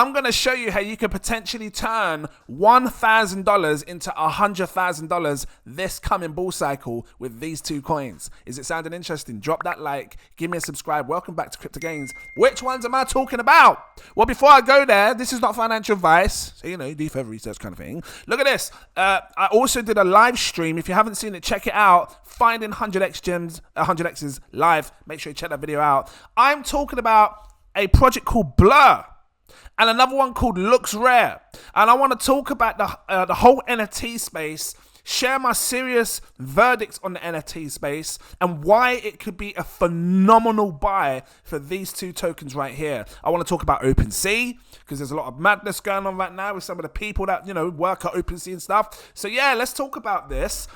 I'm going to show you how you could potentially turn $1,000 into $100,000 this coming bull cycle with these two coins. Is it sounding interesting? Drop that like, give me a subscribe. Welcome back to cryptogains. Which ones am I talking about? Well, before I go there, this is not financial advice. So, you know, do further research kind of thing. Look at this. I also did a live stream. If you haven't seen it, check it out. Finding 100x gems, 100x's live. Make sure you check that video out. I'm talking about a project called Blur and another one called Looks Rare. And I want to talk about the whole NFT space, share my serious verdicts on the NFT space and why it could be a phenomenal buy for these two tokens right here. I want to talk about OpenSea because there's a lot of madness going on right now with some of the people that, you know, work at OpenSea and stuff. So yeah, let's talk about this.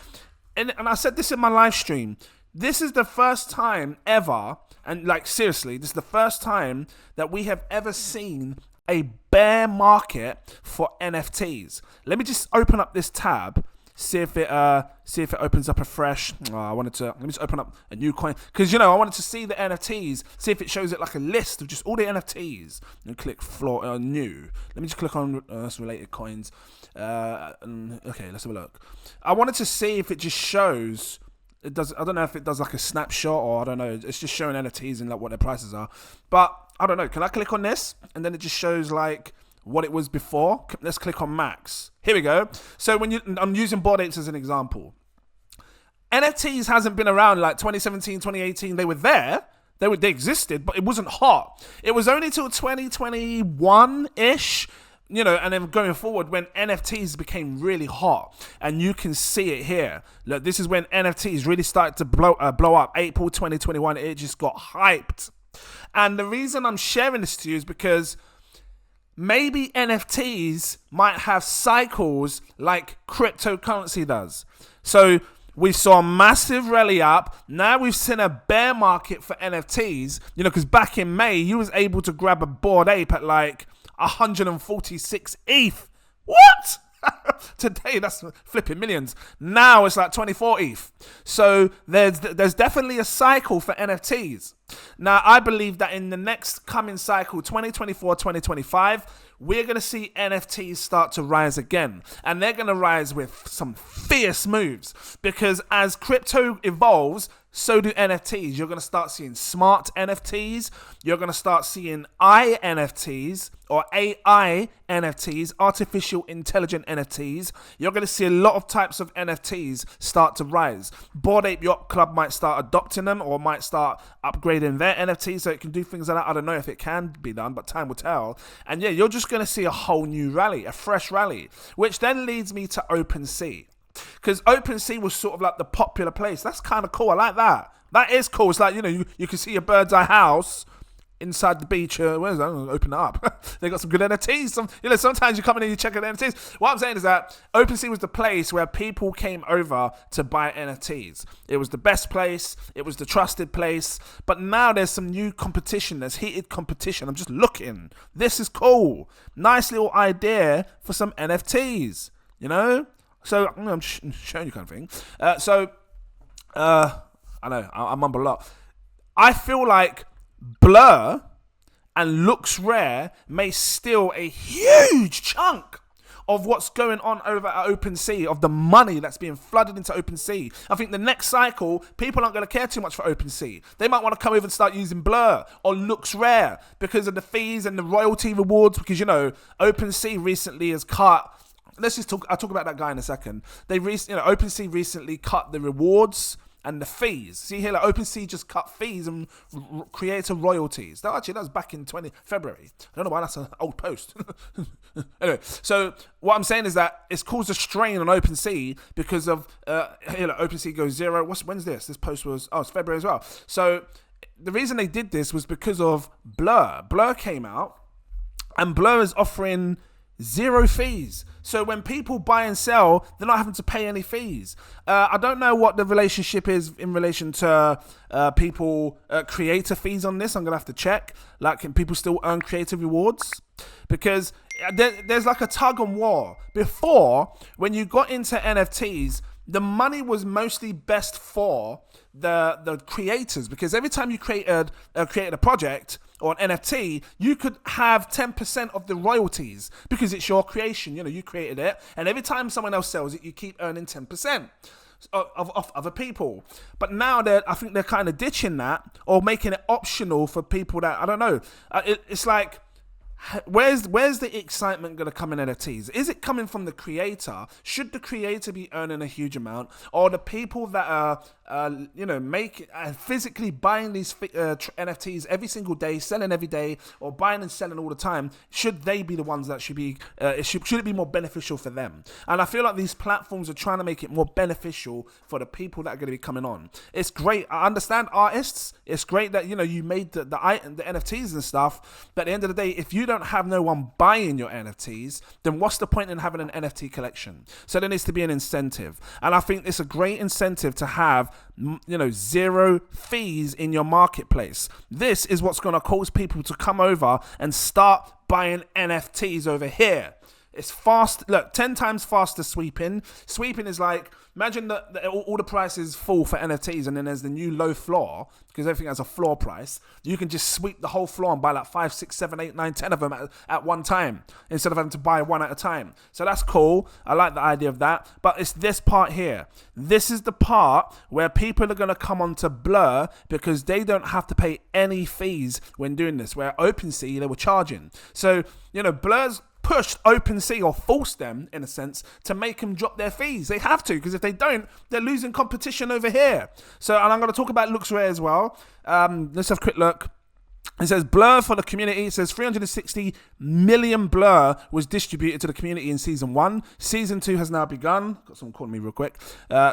And I said this in my live stream. This is the first time ever, and like seriously, this is the first time that we have ever seen a bear market for NFTs. Let me just open up this tab, see if it opens up a fresh. Let me just open up a new coin because, you know, I wanted to see the NFTs, see if it shows it like a list of just all the NFTs. And click new. Let me just click on related coins. Okay, let's have a look. I wanted to see if it just shows. It does. I don't know if it does like a snapshot or I don't know. It's just showing NFTs and like what their prices are. But I don't know. Can I click on this and then it just shows like what it was before? Let's click on max. Here we go. So I'm using Bored Apes as an example. NFTs hasn't been around like 2017, 2018. They were there. They existed, but it wasn't hot. It was only till 2021-ish. You know, and then going forward when NFTs became really hot, and you can see it here. Look, this is when NFTs really started to blow up. April 2021, it just got hyped. And the reason I'm sharing this to you is because maybe NFTs might have cycles like cryptocurrency does. So we saw a massive rally up. Now we've seen a bear market for NFTs. You know, because back in May, you was able to grab a Bored Ape at like 146 ETH. What? Today, that's flipping millions. Now it's like 24 ETH. So there's definitely a cycle for NFTs. Now, I believe that in the next coming cycle, 2024, 2025, we're going to see NFTs start to rise again. And they're going to rise with some fierce moves. Because as crypto evolves, so do NFTs. You're going to start seeing smart NFTs. You're going to start seeing INFTs or AI NFTs, artificial intelligent NFTs. You're going to see a lot of types of NFTs start to rise. Bored Ape Yacht Club might start adopting them or might start upgrading their NFTs so it can do things like that. I don't know if it can be done, but time will tell. And yeah, you're just going to see a whole new rally, a fresh rally, which then leads me to OpenSea. Because OpenSea was sort of like the popular place. That's kind of cool. I like that. That is cool. It's like, you know, you can see a bird's eye house inside the beach. Where is that? I'm going to open it up. They got some good NFTs. You know, sometimes you come in and you check out NFTs. What I'm saying is that OpenSea was the place where people came over to buy NFTs. It was the best place. It was the trusted place. But now there's some new competition. There's heated competition. I'm just looking. This is cool. Nice little idea for some NFTs. You know? So I'm showing you kind of thing. I know I mumble a lot. I feel like Blur and Looks Rare may steal a huge chunk of what's going on over at OpenSea, of the money that's being flooded into OpenSea. I think the next cycle, people aren't going to care too much for OpenSea. They might want to come over and start using Blur or Looks Rare because of the fees and the royalty rewards. Because, you know, OpenSea recently has cut. I'll talk about that guy in a second. OpenSea recently cut the rewards and the fees. See here, like OpenSea just cut fees and creator royalties. That was back in February. I don't know why that's an old post. Anyway, so what I'm saying is that it's caused a strain on OpenSea because of OpenSea goes zero. When's this? This post was it's February as well. So the reason they did this was because of Blur. Blur came out, and Blur is offering zero fees. So when people buy and sell, they're not having to pay any fees. I don't know what the relationship is in relation to people creator fees on this. I'm going to have to check. Like, can people still earn creator rewards? Because there's like a tug and war. Before, when you got into NFTs, the money was mostly best for the creators, because every time you created a project, or an NFT, you could have 10% of the royalties because it's your creation. You know, you created it, and every time someone else sells it, you keep earning 10% of other people. But now I think they're kind of ditching that or making it optional for people that, I don't know. It's like, where's the excitement going to come in NFTs? Is it coming from the creator? Should the creator be earning a huge amount, or the people that are physically buying these NFTs every single day, selling every day, or buying and selling all the time? Should they be the ones that should be? Should it be more beneficial for them? And I feel like these platforms are trying to make it more beneficial for the people that are going to be coming on. It's great. I understand artists. It's great that you made the NFTs and stuff. But at the end of the day, if you don't have no one buying your NFTs, then what's the point in having an NFT collection? So there needs to be an incentive, and I think it's a great incentive to have zero fees in your marketplace. This is what's going to cause people to come over and start buying NFTs over here. It's fast. Look, 10 times faster sweeping. Sweeping is like, imagine that all the prices fall for NFTs, and then there's the new low floor, because everything has a floor price. You can just sweep the whole floor and buy like 5, 6, 7, 8, 9, 10 of them at one time, instead of having to buy one at a time. So that's cool. I like the idea of that. But it's this part here. This is the part where people are going to come onto Blur because they don't have to pay any fees when doing this, where OpenSea, they were charging. So, Blur's pushed OpenSea, or forced them in a sense, to make them drop their fees. They have to, because if they don't, they're losing competition over here. So, and I'm going to talk about LooksRare as well. Let's have a quick look. It says Blur for the community. It says 360 million Blur was distributed to the community in season 1. Season 2 has now begun. Got someone calling me real quick.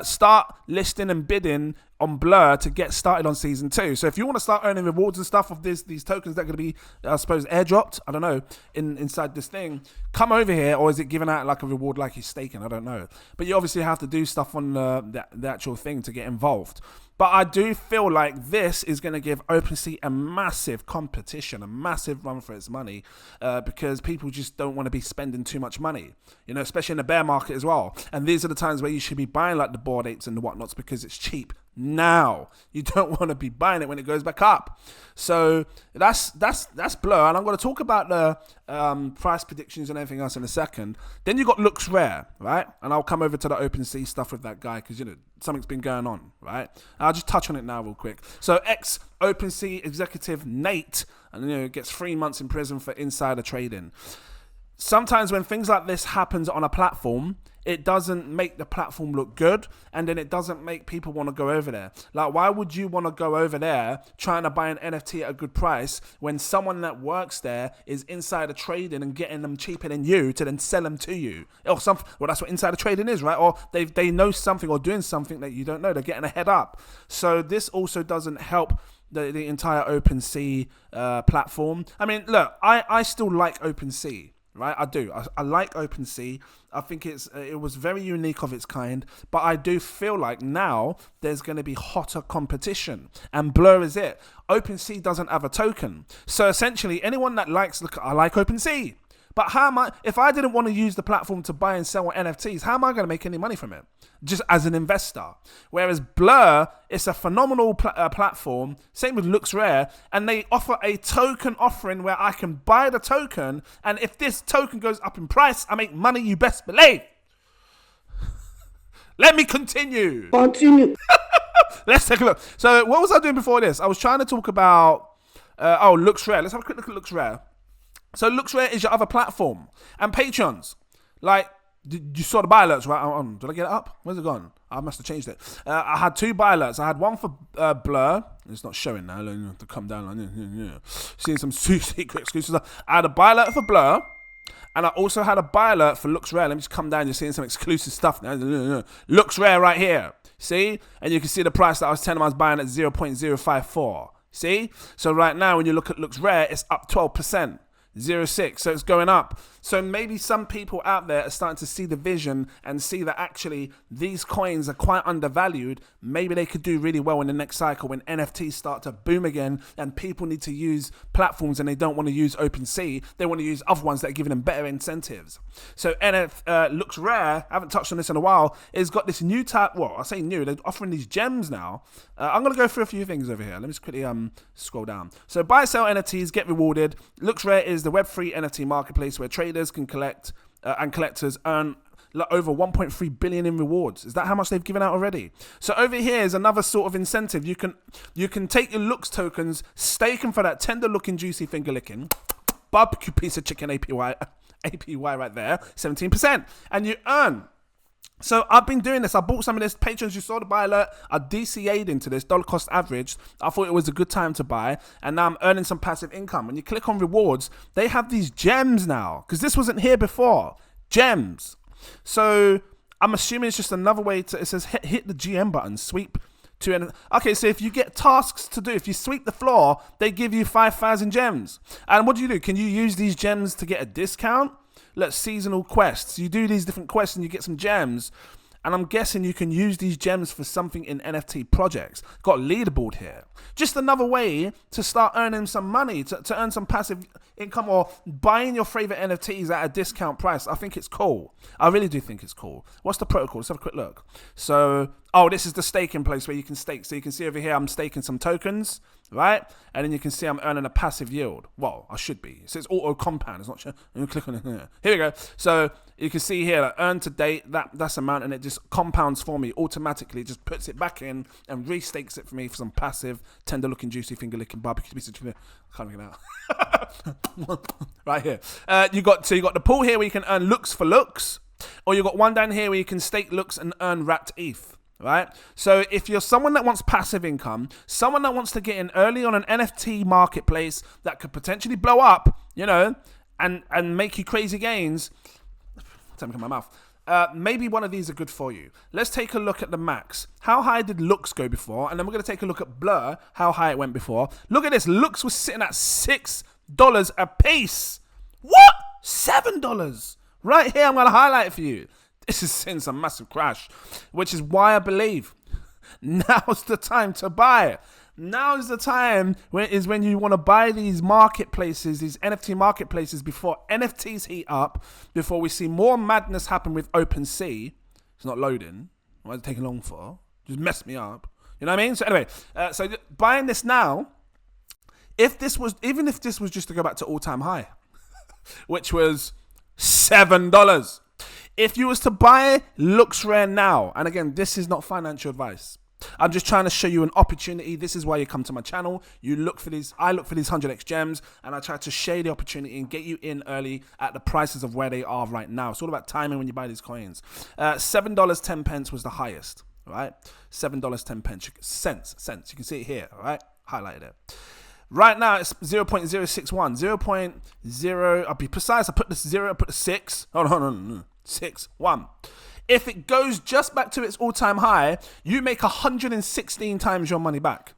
Start listing and bidding on Blur to get started on season 2. So if you want to start earning rewards and stuff of these tokens that are going to be, I suppose, airdropped, I don't know, inside this thing, come over here. Or is it giving out like a reward like he's staking? I don't know. But you obviously have to do stuff on the actual thing to get involved. But I do feel like this is going to give OpenSea a massive competition, a massive run for its money, because people just don't want to be spending too much money, especially in the bear market as well. And these are the times where you should be buying like the Bored Apes and the whatnots, because it's cheap now. You don't want to be buying it when it goes back up. So that's Blur, and I'm going to talk about the price predictions and everything else in a second. Then you got LooksRare, right? And I'll come over to the OpenSea stuff with that guy, because something's been going on, right? I'll just touch on it now real quick. So ex-OpenSea executive Nate, and gets 3 months in prison for insider trading. Sometimes when things like this happens on a platform, it doesn't make the platform look good, and then it doesn't make people want to go over there. Like, why would you want to go over there trying to buy an NFT at a good price when someone that works there is insider trading and getting them cheaper than you to then sell them to you? Or something. Well, that's what insider trading is, right? Or they know something or doing something that you don't know. They're getting a head up. So this also doesn't help the entire OpenSea platform. I mean, look, I still like OpenSea. Right, I do. I like OpenSea. I think it was very unique of its kind, but I do feel like now there's going to be hotter competition, and Blur is it. OpenSea doesn't have a token, so essentially anyone that I like OpenSea. But how am I, if I didn't want to use the platform to buy and sell NFTs, how am I going to make any money from it? Just as an investor. Whereas Blur, it's a phenomenal platform, same with LooksRare, and they offer a token offering where I can buy the token, and if this token goes up in price, I make money, you best believe. Let me continue. Let's take a look. So what was I doing before this? I was trying to talk about, LooksRare. Let's have a quick look at LooksRare. So LooksRare is your other platform. And Patreons, like, you saw the buy alerts, right? Did I get it up? Where's it gone? I must have changed it. I had 2 buy alerts. I had one for Blur. It's not showing now. I have to come down. Seeing some secret exclusive stuff. I had a buy alert for Blur. And I also had a buy alert for LooksRare. Let me just come down. You're seeing some exclusive stuff now. LooksRare right here. See? And you can see the price that I was telling them I was buying at 0.054. See? So right now, when you look at LooksRare, it's up 12%. 0.06, so it's going up. So maybe some people out there are starting to see the vision and see that actually these coins are quite undervalued. Maybe they could do really well in the next cycle when NFTs start to boom again and people need to use platforms and they don't want to use OpenSea. They want to use other ones that are giving them better incentives. So Looks Rare, I haven't touched on this in a while, it's got this new type, well, I say new, they're offering these gems now. I'm going to go through a few things over here. Let me just quickly scroll down. So buy, sell NFTs, get rewarded. Looks Rare is the Web3 NFT marketplace where traders can collect and collectors earn over 1.3 billion in rewards. Is that how much they've given out already? So over here is another sort of incentive. You can take your Looks tokens, stake them for that tender looking, juicy finger licking, barbecue piece of chicken APY right there, 17%, and you earn. So I've been doing this. I bought some of this. Patrons, you saw the buy alert. I DCA'd into this, dollar cost average. I thought it was a good time to buy. And now I'm earning some passive income. When you click on rewards, they have these gems now. Because this wasn't here before. Gems. So I'm assuming it's just another way to, it says hit the GM button, sweep to an, okay, so if you get tasks to do, if you sweep the floor, they give you 5,000 gems. And what do? Can you use these gems to get a discount? Look, seasonal quests. You do these different quests and you get some gems. And I'm guessing you can use these gems for something in NFT projects. Got a leaderboard here. Just another way to start earning some money, to earn some passive income or buying your favorite NFTs at a discount price. I think it's cool. I really do think it's cool. What's the protocol? Let's have a quick look. So, oh, this is the staking place where you can stake. So you can see over here, I'm staking some tokens, right? And then you can see I'm earning a passive yield. Well, I should be. It says auto compound. It's not sure. Let me click on it here. Here we go. So you can see here, like, earn to date, that's amount, and it just compounds for me automatically. It just puts it back in and restakes it for me for some passive, tender looking, juicy, finger licking barbecue piece of chicken. I can't get it out. Right here. You got the pool here where you can earn looks for looks, or you got one down here where you can stake looks and earn wrapped ETH. Right? So if you're someone that wants passive income, someone that wants to get in early on an NFT marketplace that could potentially blow up, you know, and make you crazy gains, time to come my mouth. Maybe one of these are good for you. Let's take a look at the max. How high did Looks go before? And then we're going to take a look at Blur, how high it went before. Look at this. Looks was sitting at $6 a piece. What? $7. Right here, I'm going to highlight it for you. This is seeing some massive crash, which is why I believe now's the time to buy. Now is the time when you want to buy these marketplaces, these NFT marketplaces, before NFTs heat up, before we see more madness happen with OpenSea. It's not loading. Why is it taking long for? Just messed me up. You know what I mean? So anyway, so buying this now, even if this was just to go back to all-time high, which was $7. If you was to buy Looks Rare now, and again, this is not financial advice. I'm just trying to show you an opportunity. This is why you come to my channel. You look for these. I look for these 100x gems, and I try to share the opportunity and get you in early at the prices of where they are right now. It's all about timing when you buy these coins. $7.10 was the highest, right? $7.10 cents. You can see it here, all right? Highlighted it. Right now, it's 0.061. 0.0, I'll be precise. I put the 0, I put the 6. Oh, no. 6.1. If it goes just back to its all-time high, you make 116 times your money back.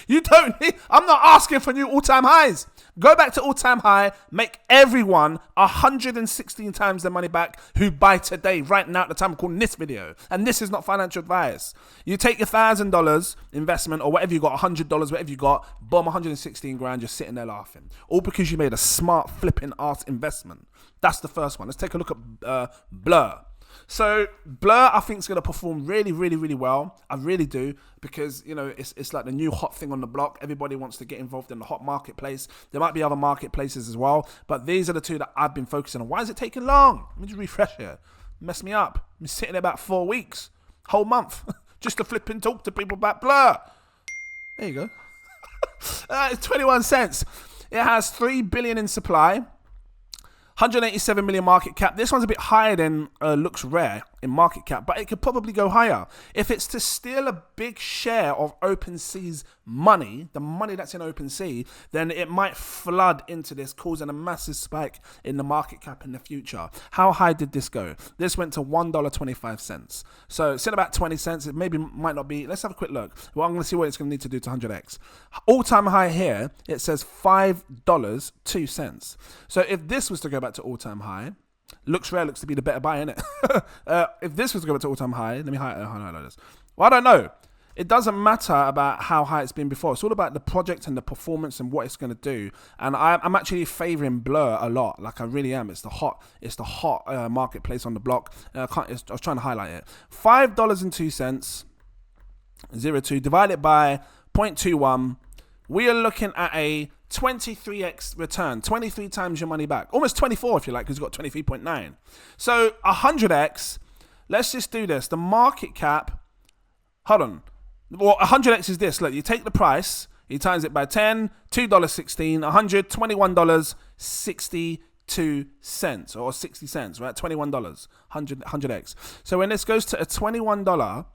You don't need, I'm not asking for new all-time highs. Go back to all-time high, make everyone 116 times their money back who buy today, right now at the time I'm calling this video. And this is not financial advice. You take your $1,000 investment or whatever you got, $100, whatever you got, boom, 116 grand, you're sitting there laughing. All because you made a smart flipping ass investment. That's the first one. Let's take a look at Blur. So Blur, I think, is going to perform really, really, really well. I really do, because, you know, it's like the new hot thing on the block. Everybody wants to get involved in the hot marketplace. There might be other marketplaces as well, but these are the two that I've been focusing on. Why is it taking long? Let me just refresh here. Mess me up. I'm sitting there about 4 weeks, whole month, just to flip and talk to people about Blur. There you go. It's 21 cents. It has 3 billion in supply. 187 million market cap. This one's a bit higher than Looks Rare. in market cap, but it could probably go higher. If it's to steal a big share of OpenSea's money, the money that's in OpenSea, then it might flood into this, causing a massive spike in the market cap in the future. How high did this go? This went to $1.25. So it's in about 20 cents. It maybe might not be. Let's have a quick look. Well, I'm going to see what it's going to need to do to 100x. All-time high here, it says $5.02. So if this was to go back to all-time high, looks to be the better buy, innit? If this was to go back to all-time high, let me highlight this. Well, I don't know. It doesn't matter about how high it's been before. It's all about the project and the performance and what it's going to do. And I'm actually favoring Blur a lot. Like, I really am. It's the hot marketplace on the block. I was trying to highlight it. $5.02, 0.2, divided by 0.21. We are looking at a 23x return, 23 times your money back, almost 24 if you like, because you've got 23.9. So 100x, let's just do this. The market cap, hold on. Well, 100x is this. Look, you take the price, you times it by 10, $2.16, 100, $21.62 or 60 cents, right? $21, 100x. So when this goes to a $21,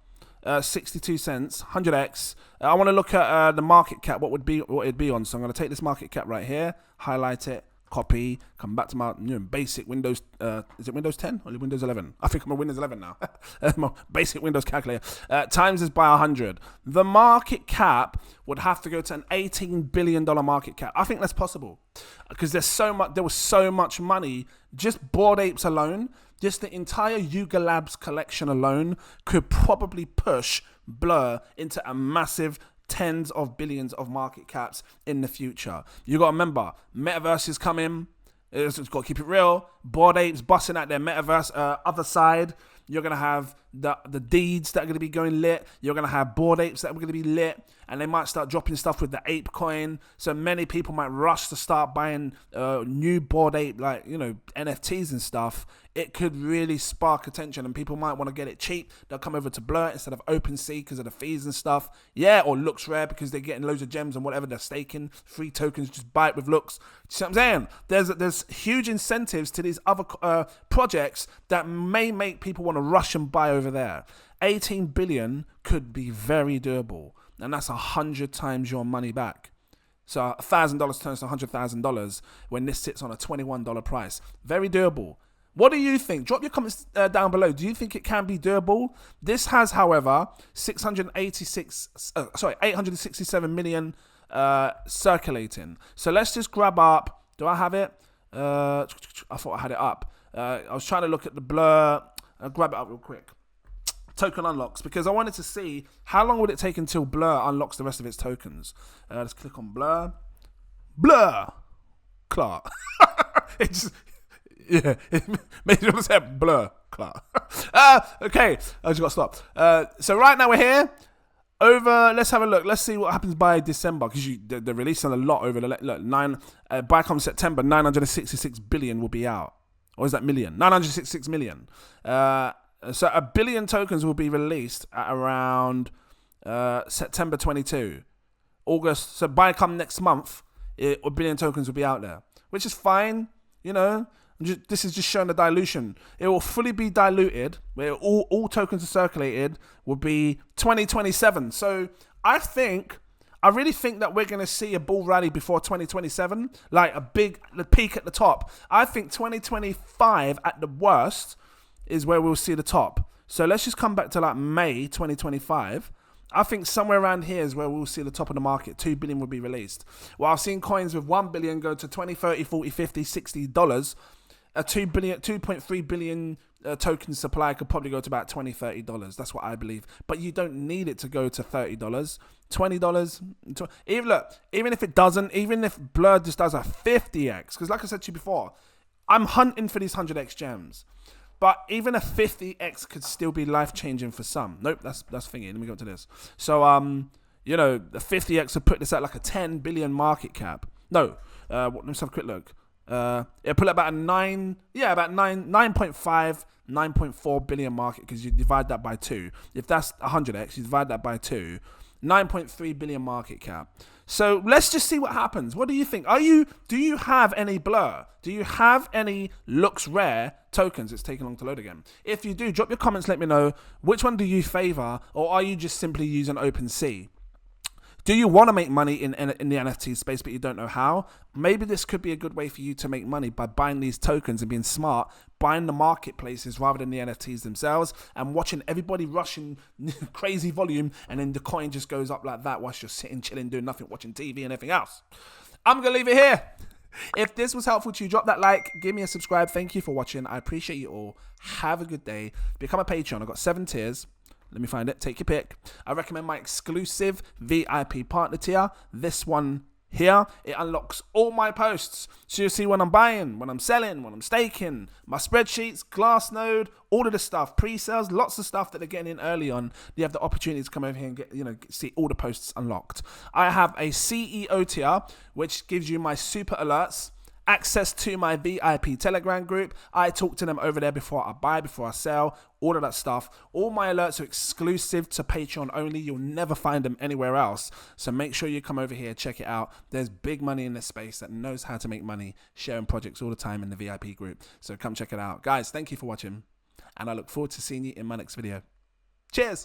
62 cents, 100x. I want to look at the market cap, what it'd be on. So I'm going to take this market cap right here, highlight it, copy, come back to my basic Windows. Is it Windows 10 or Windows 11? I think I'm on Windows 11 now. My basic Windows calculator. Times this by 100. The market cap would have to go to an $18 billion market cap. I think that's possible because there was so much money. Just Bored Apes alone, just the entire Yuga Labs collection alone could probably push Blur into a massive tens of billions of market caps in the future. You got to remember, Metaverse is coming. It's got to keep it real. Bored Apes busting out their Metaverse other side. You're going to have the deeds that are going to be going lit. You're going to have Bored Apes that are going to be lit. And they might start dropping stuff with the ape coin. So many people might rush to start buying new Bored Ape, like, NFTs and stuff. It could really spark attention and people might want to get it cheap. They'll come over to Blur instead of OpenSea because of the fees and stuff. Yeah, or Looks Rare because they're getting loads of gems and whatever they're staking. Free tokens, just buy it with Looks. You see what I'm saying? There's huge incentives to these other projects that may make people want to rush and buy over there. 18 billion could be very doable. And that's 100 times your money back. So $1,000 turns to $100,000 when this sits on a $21 price. Very doable. What do you think? Drop your comments down below. Do you think it can be doable? This has, however, 867 million circulating. So let's just grab up. Do I have it? I thought I had it up. I was trying to look at the Blur. I'll grab it up real quick. Token unlocks, because I wanted to see how long would it take until Blur unlocks the rest of its tokens. Let's click on Blur. Blur Clark. It just, yeah, it made me say Blur Clark. Okay, I just got to stop. So right now we're here. Let's have a look. Let's see what happens by December, because they're releasing a lot over the by come September, 966 billion will be out. Or is that million? 966 million. So 1 billion tokens will be released at around September 22. August. So by come next month, 1 billion tokens will be out there, which is fine. This is just showing the dilution. It will fully be diluted, where all tokens are circulated, will be 2027. So I really think that we're going to see a bull rally before 2027, like the peak at the top. I think 2025 at the worst is where we'll see the top. So let's just come back to like May 2025. I think somewhere around here is where we'll see the top of the market. 2 billion will be released. Well, I've seen coins with 1 billion go to 20, 30, 40, 50, $60. A 2.3 billion token supply could probably go to about $20, $30. That's what I believe. But you don't need it to go to $30. $20. Even if it doesn't, even if Blur just does a 50x, because like I said to you before, I'm hunting for these 100x gems. But even a 50x could still be life-changing for some. Nope, that's thingy. Let me go to this. So, the 50x would put this at like a 10 billion market cap. No, let's have a quick look. It'll put it about 9.5, 9.4 billion market, because you divide that by 2. If that's 100x, you divide that by 2. 9.3 billion market cap. So let's just see what happens. What do you think? Do you have any Blur? Do you have any Looks Rare tokens? It's taking long to load again. If you do, drop your comments, let me know. Which one do you favor, or are you just simply using OpenSea? Do you want to make money in the NFT space, but you don't know how? Maybe this could be a good way for you to make money by buying these tokens and being smart, buying the marketplaces rather than the NFTs themselves, and watching everybody rushing crazy volume, and then the coin just goes up like that whilst you're sitting, chilling, doing nothing, watching TV and everything else. I'm going to leave it here. If this was helpful to you, drop that like, give me a subscribe. Thank you for watching. I appreciate you all. Have a good day. Become a Patreon. I've got 7 tiers. Let me find it. Take your pick. I recommend my exclusive VIP partner tier. This one here. It unlocks all my posts. So you'll see when I'm buying, when I'm selling, when I'm staking, my spreadsheets, Glassnode, all of the stuff, pre-sales, lots of stuff that they're getting in early on. You have the opportunity to come over here and get, see all the posts unlocked. I have a CEO tier, which gives you my super alerts, access to my VIP Telegram group. I talk to them over there before I buy, before I sell, all of that stuff. All my alerts are exclusive to Patreon only. You'll never find them anywhere else. So make sure you come over here, check it out. There's big money in this space that knows how to make money, sharing projects all the time in the VIP group. So come check it out. Guys, thank you for watching, and I look forward to seeing you in my next video. Cheers.